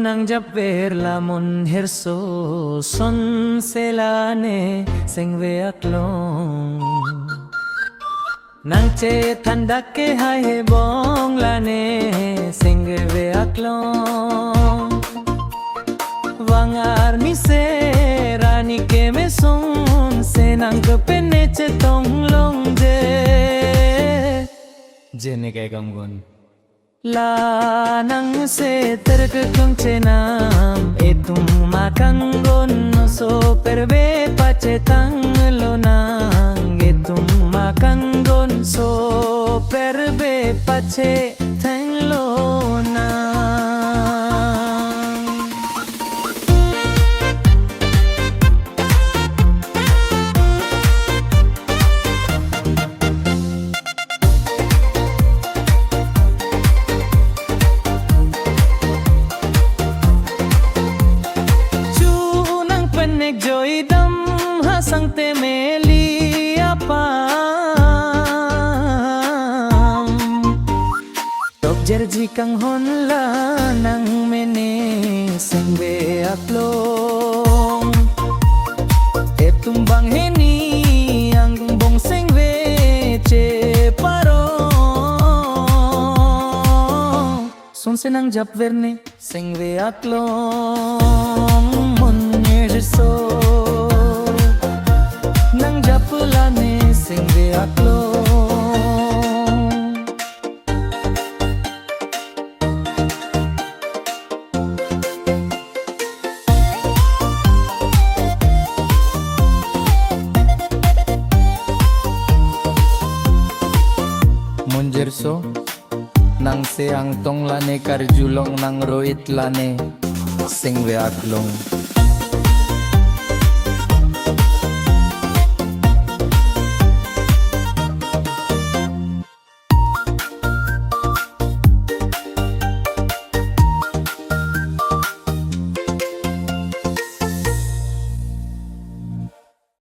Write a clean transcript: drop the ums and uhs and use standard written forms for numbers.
nang japer lamon herso son selane sengve aklong nang che thandak ke hai bong lane sengve aklong wangar mi se rani ke me son se nang pene che tong long je kay gamgon la nang se terk kung chenam etum makanggon so perbe pache tang lo nang etum makanggon so perbe pache tang lo nang joy dam hasang te meli apam top jerji kang hon la nang mene sengbe aklong etum bang heni ang bong sengbe che parong son senang jap verne sengbe aklong so nang japulane singve aklong munjerso nang se ang tong lane karjulong nang roit lane singve aklong